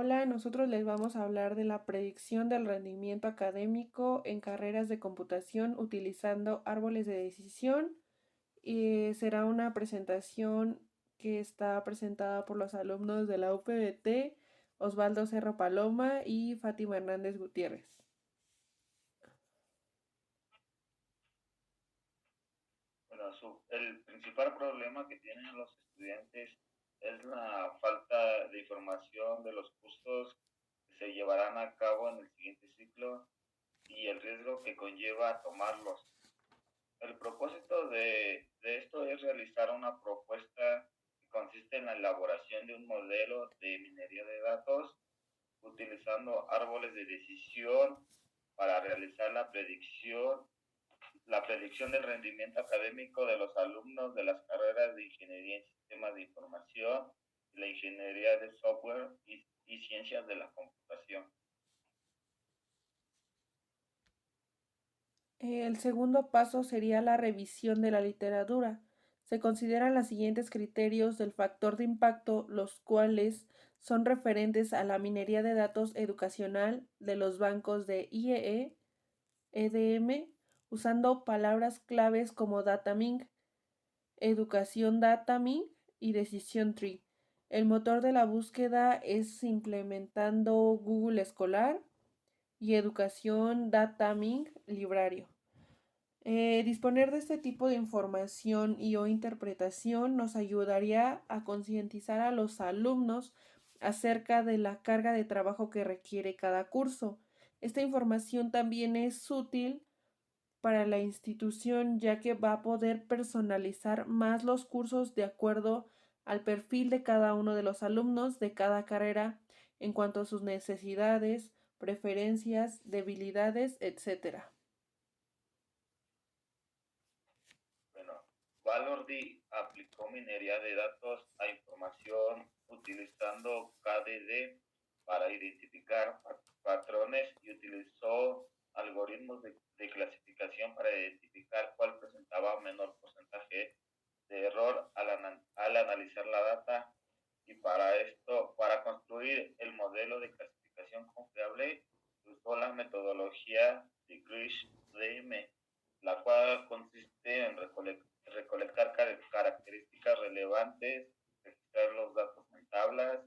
Hola, nosotros les vamos a hablar de la predicción del rendimiento académico en carreras de computación utilizando árboles de decisión. Y será una presentación que está presentada por los alumnos de la UPBT, Osvaldo Cerro Paloma y Fátima Hernández Gutiérrez. Bueno, el principal problema que tienen los estudiantes es la falta de información de los cursos que se llevarán a cabo en el siguiente ciclo y el riesgo que conlleva tomarlos. El propósito de esto es realizar una propuesta que consiste en la elaboración de un modelo de minería de datos utilizando árboles de decisión para realizar la predicción del rendimiento académico de los alumnos de las carreras de Ingeniería en Sistemas de Información, la Ingeniería de Software y Ciencias de la Computación. El segundo paso sería la revisión de la literatura. Se consideran los siguientes criterios del factor de impacto, los cuales son referentes a la minería de datos educacional de los bancos de IEE, EDM, usando palabras claves como dataming, educación dataming y decisión tree. El motor de la búsqueda es implementando Google Escolar y educación dataming librario. Disponer de este tipo de información y o interpretación nos ayudaría a concientizar a los alumnos acerca de la carga de trabajo que requiere cada curso. Esta información también es útil para la institución ya que va a poder personalizar más los cursos de acuerdo al perfil de cada uno de los alumnos de cada carrera en cuanto a sus necesidades, preferencias, debilidades, etc. Bueno, Valordi aplicó minería de datos a información utilizando KDD para identificar patrones y utilizó algoritmos de clasificación para identificar cuál presentaba menor porcentaje de error al analizar la data. Y para esto, para construir el modelo de clasificación confiable, usó la metodología de Grish-DM, la cual consiste en recolectar características relevantes, registrar los datos en tablas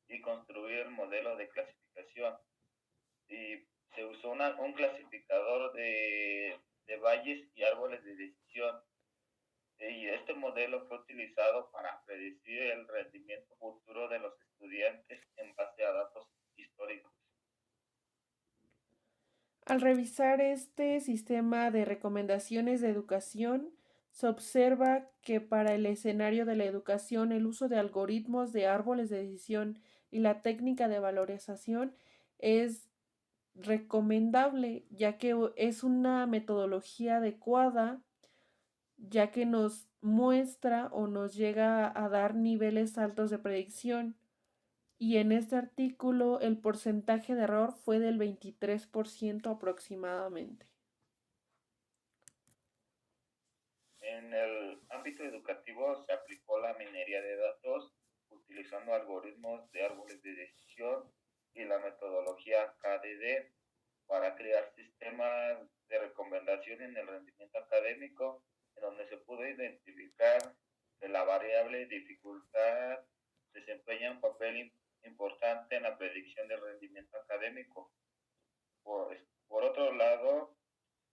y construir el modelo de clasificación. Y se usó un clasificador de valles y árboles de decisión, y este modelo fue utilizado para predecir el rendimiento futuro de los estudiantes en base a datos históricos. Al revisar este sistema de recomendaciones de educación, se observa que para el escenario de la educación el uso de algoritmos de árboles de decisión y la técnica de valorización es recomendable, ya que es una metodología adecuada, ya que nos muestra o nos llega a dar niveles altos de predicción. Y en este artículo el porcentaje de error fue del 23% aproximadamente. En el ámbito educativo se aplicó la minería de datos utilizando algoritmos de árboles de decisión y la metodología KDD para crear sistemas de recomendación en el rendimiento académico, en donde se pudo identificar que la variable dificultad desempeña un papel importante en la predicción del rendimiento académico. Por otro lado,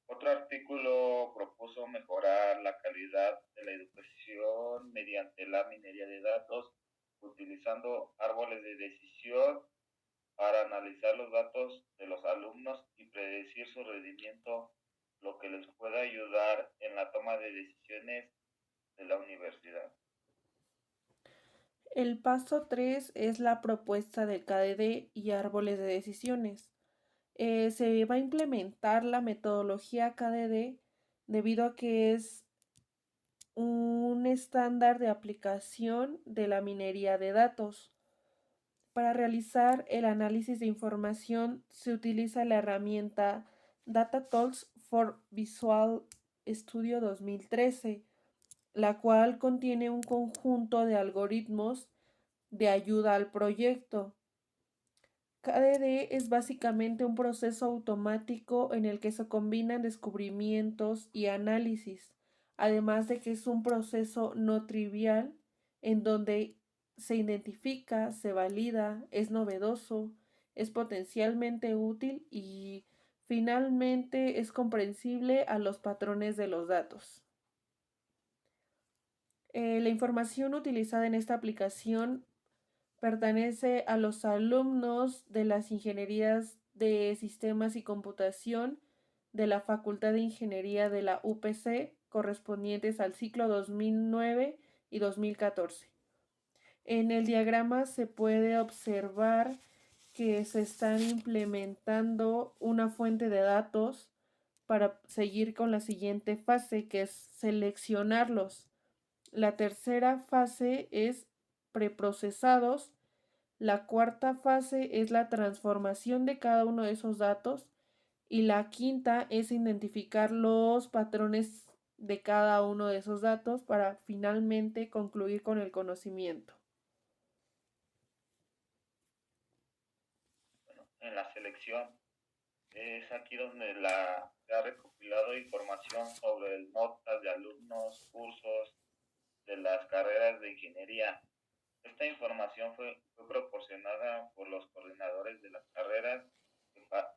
otro artículo propuso mejorar la calidad de la educación mediante la minería de datos, utilizando árboles de decisión para analizar los datos de los alumnos y predecir su rendimiento, lo que les pueda ayudar en la toma de decisiones de la universidad. El paso 3 es la propuesta del KDD y árboles de decisiones. Se va a implementar la metodología KDD debido a que es un estándar de aplicación de la minería de datos. Para realizar el análisis de información se utiliza la herramienta Data Tools for Visual Studio 2013, la cual contiene un conjunto de algoritmos de ayuda al proyecto. KDD es básicamente un proceso automático en el que se combinan descubrimientos y análisis, además de que es un proceso no trivial en donde se identifica, se valida, es novedoso, es potencialmente útil y finalmente es comprensible a los patrones de los datos. La información utilizada en esta aplicación pertenece a los alumnos de las ingenierías de sistemas y computación de la Facultad de Ingeniería de la UPC correspondientes al ciclo 2009 y 2014. En el diagrama se puede observar que se están implementando una fuente de datos para seguir con la siguiente fase, que es seleccionarlos. La tercera fase es preprocesados. La cuarta fase es la transformación de cada uno de esos datos y la quinta es identificar los patrones de cada uno de esos datos para finalmente concluir con el conocimiento. Bueno, en la selección es aquí donde se ha recopilado información sobre notas de alumnos, cursos de las carreras de ingeniería. Esta información fue proporcionada por los coordinadores de las carreras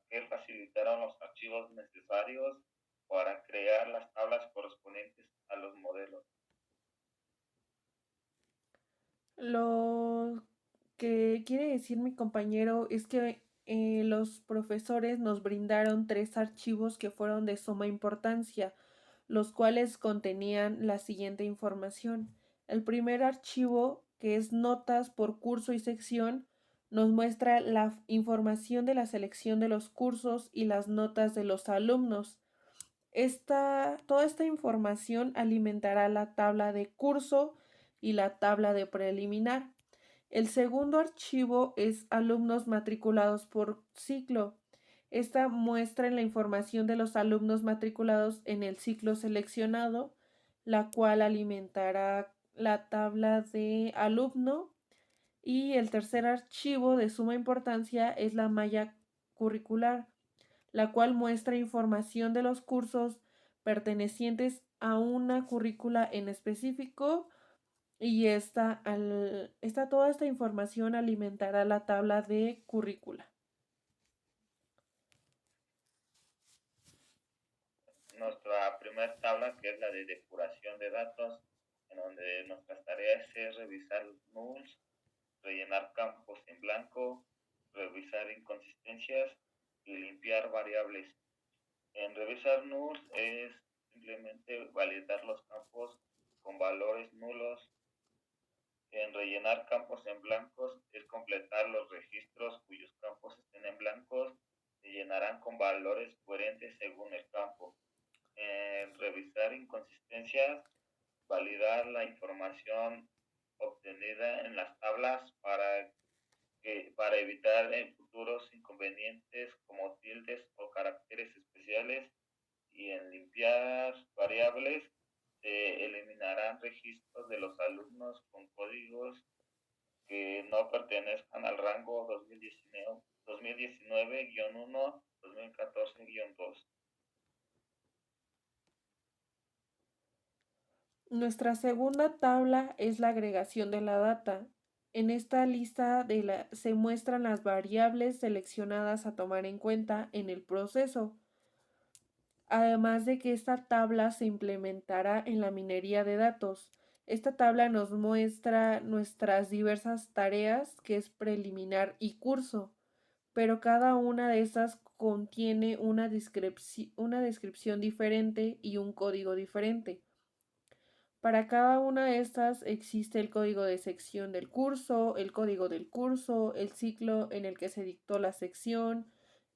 que facilitaron los archivos necesarios para crear las tablas correspondientes a los modelos. Lo que quiere decir mi compañero es que los profesores nos brindaron 3 archivos que fueron de suma importancia, los cuales contenían la siguiente información. El primer archivo, que es notas por curso y sección, nos muestra la información de la selección de los cursos y las notas de los alumnos. Toda esta información alimentará la tabla de curso y la tabla de preliminar. El segundo archivo es alumnos matriculados por ciclo. Esta muestra la información de los alumnos matriculados en el ciclo seleccionado, la cual alimentará la tabla de alumno. Y el tercer archivo de suma importancia es la malla curricular, la cual muestra información de los cursos pertenecientes a una currícula en específico y toda esta información alimentará la tabla de currícula. Nuestra primera tabla, que es la de depuración de datos, en donde nuestras tareas es revisar nulls, rellenar campos en blanco, revisar inconsistencias y limpiar variables. En revisar nulls es simplemente validar los campos con valores nulos. En rellenar campos en blancos es completar los registros cuyos campos estén en blancos, se llenarán con valores coherentes según el campo. En revisar inconsistencias, validar la información obtenida en las tablas para evitar en futuros inconvenientes como tildes o caracteres especiales. Y en limpiar variables se eliminarán registros de los alumnos con códigos que no pertenezcan al rango 2019-1, 2014-2. Nuestra segunda tabla es la agregación de la data. En esta lista se muestran las variables seleccionadas a tomar en cuenta en el proceso. Además de que esta tabla se implementará en la minería de datos. Esta tabla nos muestra nuestras diversas tareas, que es preliminar y curso, pero cada una de estas contiene una descripción diferente y un código diferente. Para cada una de estas existe el código de sección del curso, el código del curso, el ciclo en el que se dictó la sección,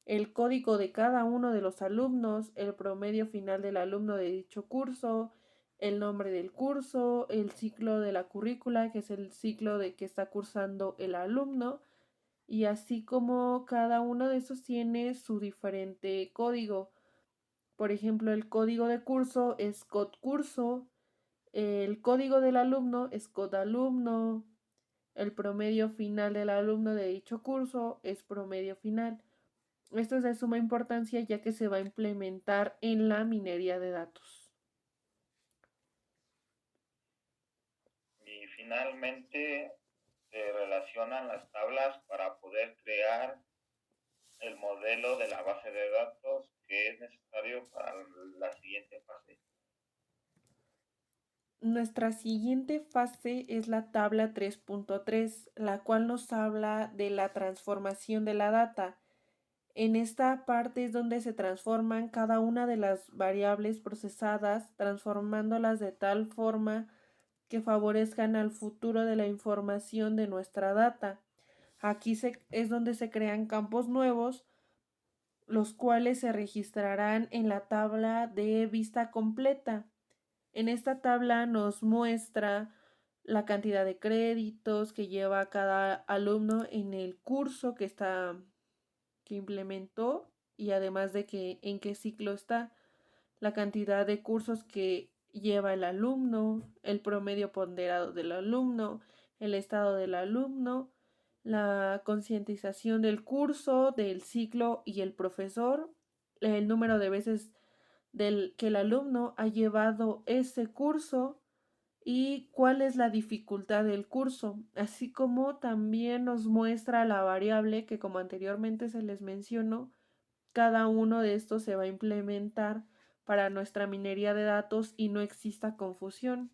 el código de cada uno de los alumnos, el promedio final del alumno de dicho curso, el nombre del curso, el ciclo de la currícula, que es el ciclo de que está cursando el alumno, y así como cada uno de esos tiene su diferente código. Por ejemplo, el código de curso es curso, el código del alumno es alumno, El promedio final del alumno de dicho curso es promedio final. Esto es de suma importancia ya que se va a implementar en la minería de datos. Y finalmente se relacionan las tablas para poder crear el modelo de la base de datos que es necesario para la siguiente fase. Nuestra siguiente fase es la tabla 3.3, la cual nos habla de la transformación de la data. En esta parte es donde se transforman cada una de las variables procesadas, transformándolas de tal forma que favorezcan al futuro de la información de nuestra data. Aquí es donde se crean campos nuevos, los cuales se registrarán en la tabla de vista completa. En esta tabla nos muestra la cantidad de créditos que lleva cada alumno en el curso que implementó y además de que en qué ciclo está, la cantidad de cursos que lleva el alumno, el promedio ponderado del alumno, el estado del alumno, la concientización del curso, del ciclo y el profesor, el número de veces que el alumno ha llevado ese curso y cuál es la dificultad del curso, así como también nos muestra la variable que como anteriormente se les mencionó, cada uno de estos se va a implementar para nuestra minería de datos y no exista confusión.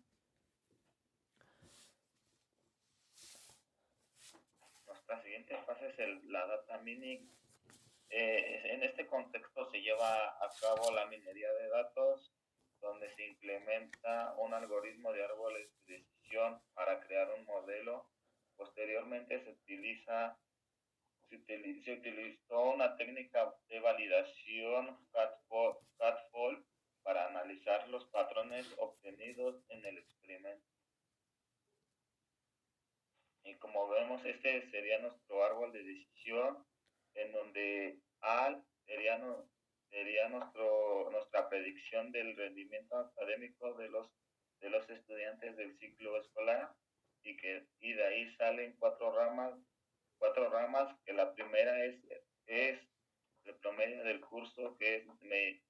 Nuestra siguiente fase es la data mining. En este contexto se lleva a cabo la minería de datos, donde se implementa un algoritmo de árboles de decisión para crear un modelo. Posteriormente se utilizó una técnica de validación CAT-FOL para analizar los patrones obtenidos en el experimento. Y como vemos, este sería nuestro árbol de decisión, en donde A sería nuestra predicción del rendimiento académico de los estudiantes del ciclo escolar, y de ahí salen cuatro ramas, que la primera es el promedio del curso, que es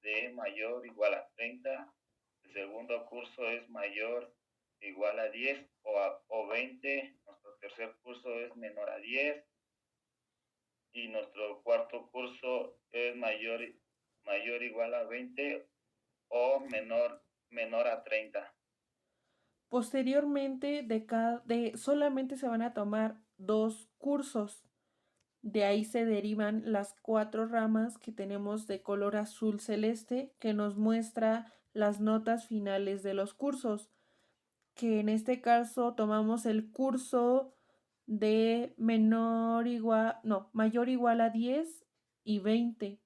de mayor o igual a 30. El segundo curso es mayor o igual a 10 o 20. Nuestro tercer curso es menor a 10. Y nuestro cuarto curso es mayor o igual a 20 o menor a 30. Posteriormente, solamente se van a tomar 2 cursos. De ahí se derivan las 4 ramas que tenemos de color azul celeste que nos muestra las notas finales de los cursos, que en este caso tomamos el curso de mayor o igual a 10 y 20,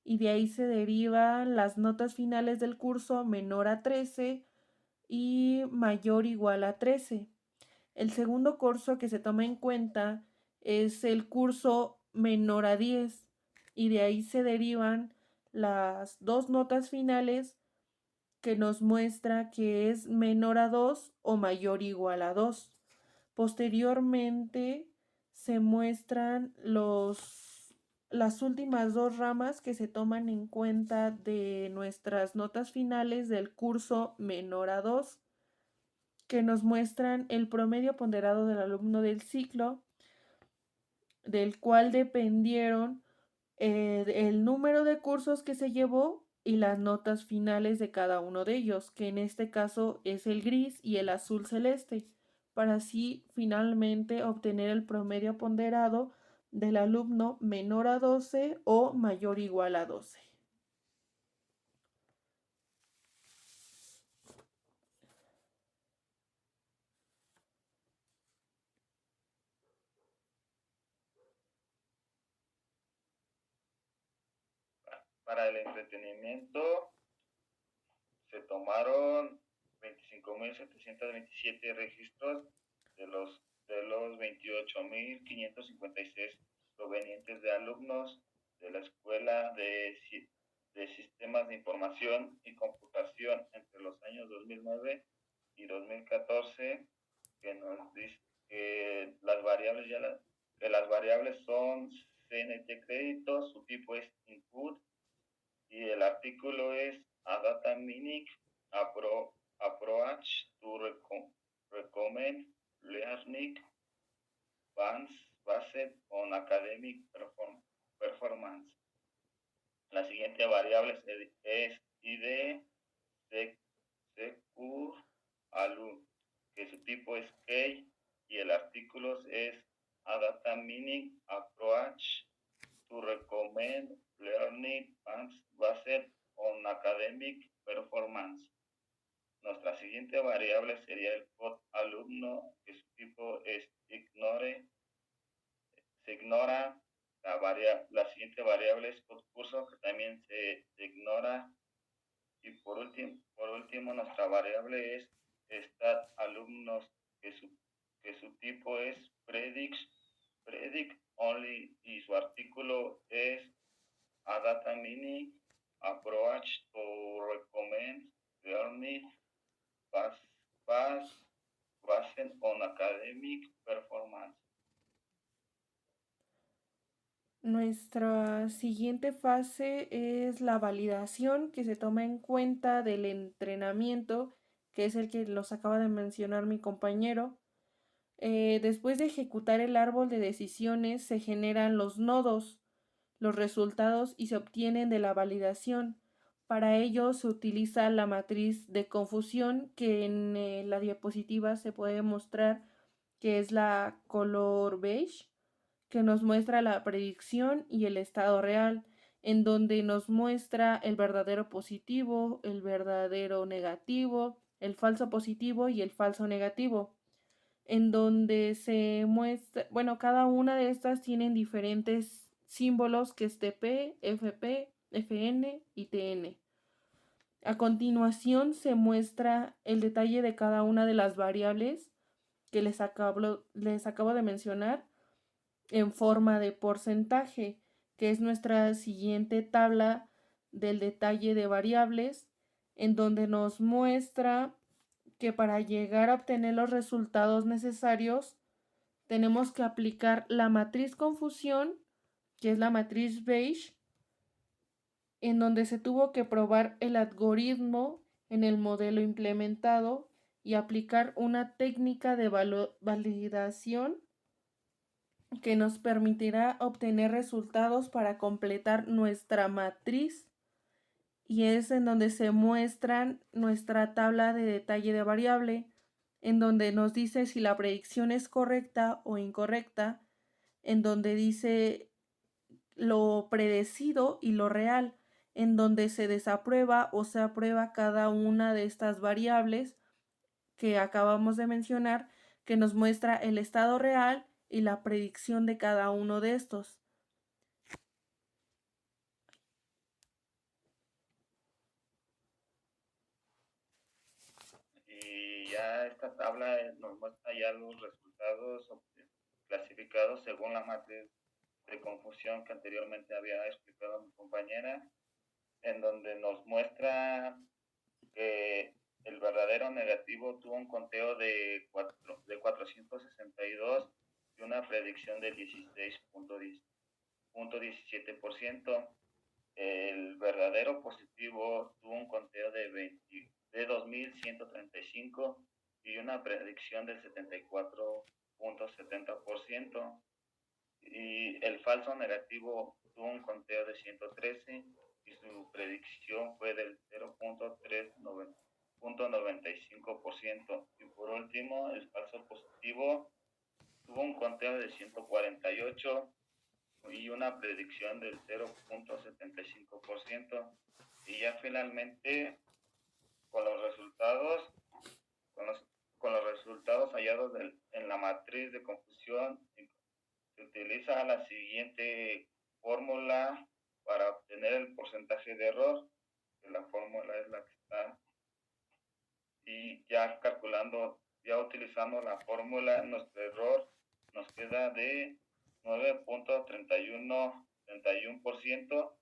y de ahí se derivan las notas finales del curso menor a 13 y mayor o igual a 13. El segundo curso que se toma en cuenta es el curso menor a 10, y de ahí se derivan las 2 notas finales que nos muestra que es menor a 2 o mayor o igual a 2. Posteriormente se muestran las últimas 2 ramas que se toman en cuenta de nuestras notas finales del curso menor a 2, que nos muestran el promedio ponderado del alumno del ciclo, del cual dependieron el número de cursos que se llevó y las notas finales de cada uno de ellos, que en este caso es el gris y el azul celeste, para así finalmente obtener el promedio ponderado del alumno menor a 12 o mayor o igual a 12. Para el entretenimiento se tomaron 25.727 registros de los 28.556 provenientes de alumnos de la Escuela de Sistemas de Información y Computación entre los años 2009 y 2014, que nos que las variables son CNT crédito, su tipo es input y el artículo es a data meaning approach to recommend learning based on academic performance. La siguiente variable es ID CQ ALU, que su tipo es key y el artículo es a data meaning approach to recommend learning based on academic performance. Nuestra siguiente variable sería el code alumno, que su tipo es se ignora. La siguiente variable es code curso, que también se ignora. Y por último, nuestra variable es stat alumnos, que su tipo es predict only y su artículo es a data meaning approach to recommend learning based on academic performance. Nuestra siguiente fase es la validación, que se toma en cuenta del entrenamiento, que es el que los acaba de mencionar mi compañero. Después de ejecutar el árbol de decisiones, se generan los nodos, los resultados y se obtienen de la validación. Para ello se utiliza la matriz de confusión, que en la diapositiva se puede mostrar, que es la color beige, que nos muestra la predicción y el estado real, en donde nos muestra el verdadero positivo, el verdadero negativo, el falso positivo y el falso negativo, en donde se muestra, bueno, cada una de estas tienen diferentes símbolos, que es TP, FP, FN y TN. A continuación se muestra el detalle de cada una de las variables que les acabo de mencionar en forma de porcentaje, que es nuestra siguiente tabla del detalle de variables, en donde nos muestra que para llegar a obtener los resultados necesarios tenemos que aplicar la matriz confusión, que es la matriz beige, en donde se tuvo que probar el algoritmo en el modelo implementado y aplicar una técnica de validación que nos permitirá obtener resultados para completar nuestra matriz, y es en donde se muestran nuestra tabla de detalle de variable, en donde nos dice si la predicción es correcta o incorrecta, en donde dice lo predecido y lo real, en donde se desaprueba o se aprueba cada una de estas variables que acabamos de mencionar, que nos muestra el estado real y la predicción de cada uno de estos. Y ya esta tabla nos muestra ya los resultados clasificados según la matriz de confusión que anteriormente había explicado mi compañera, en donde nos muestra que el verdadero negativo tuvo un conteo de 462 y una predicción de 16.17%. El verdadero positivo tuvo un conteo de 2.135 y una predicción del 74.70%. Y el falso negativo tuvo un conteo de 113 y su predicción fue del 0.95%. Y por último, el falso positivo tuvo un conteo de 148 y una predicción del 0.75%. Y ya finalmente, con los resultados hallados en la matriz de confusión, se utiliza la siguiente fórmula para obtener el porcentaje de error, que la fórmula es la que está, y ya utilizando la fórmula, nuestro error nos queda de 9.31%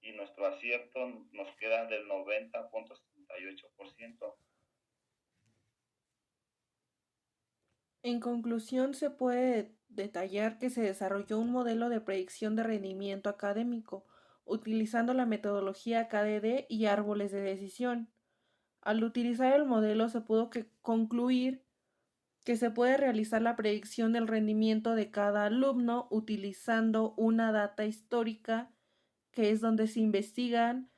y nuestro acierto nos queda del 90.68%. En conclusión, se puede detallar que se desarrolló un modelo de predicción de rendimiento académico, utilizando la metodología KDD y árboles de decisión. Al utilizar el modelo se pudo concluir que se puede realizar la predicción del rendimiento de cada alumno utilizando una data histórica, que es donde se investigan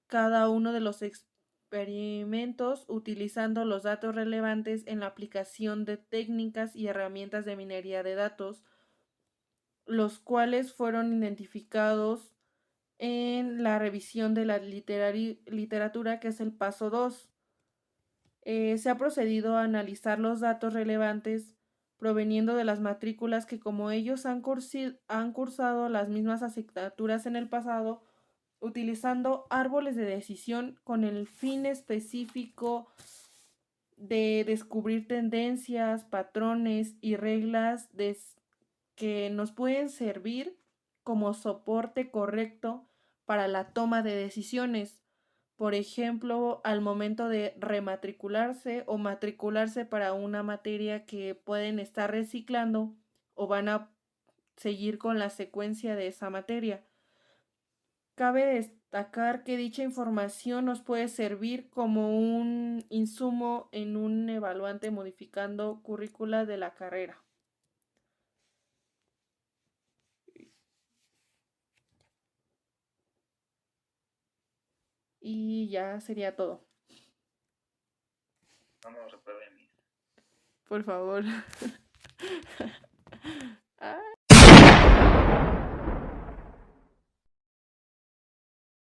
cada uno de los experimentos utilizando los datos relevantes en la aplicación de técnicas y herramientas de minería de datos, los cuales fueron identificados en la revisión de la literatura, que es el paso 2. Se ha procedido a analizar los datos relevantes proveniendo de las matrículas que, como ellos han cursado las mismas asignaturas en el pasado, utilizando árboles de decisión con el fin específico de descubrir tendencias, patrones y reglas que nos pueden servir como soporte correcto para la toma de decisiones. Por ejemplo, al momento de rematricularse o matricularse para una materia que pueden estar reciclando o van a seguir con la secuencia de esa materia. Cabe destacar que dicha información nos puede servir como un insumo en un evaluante modificando currícula de la carrera. Y ya sería todo. No me lo reprobé, Por favor. Ah.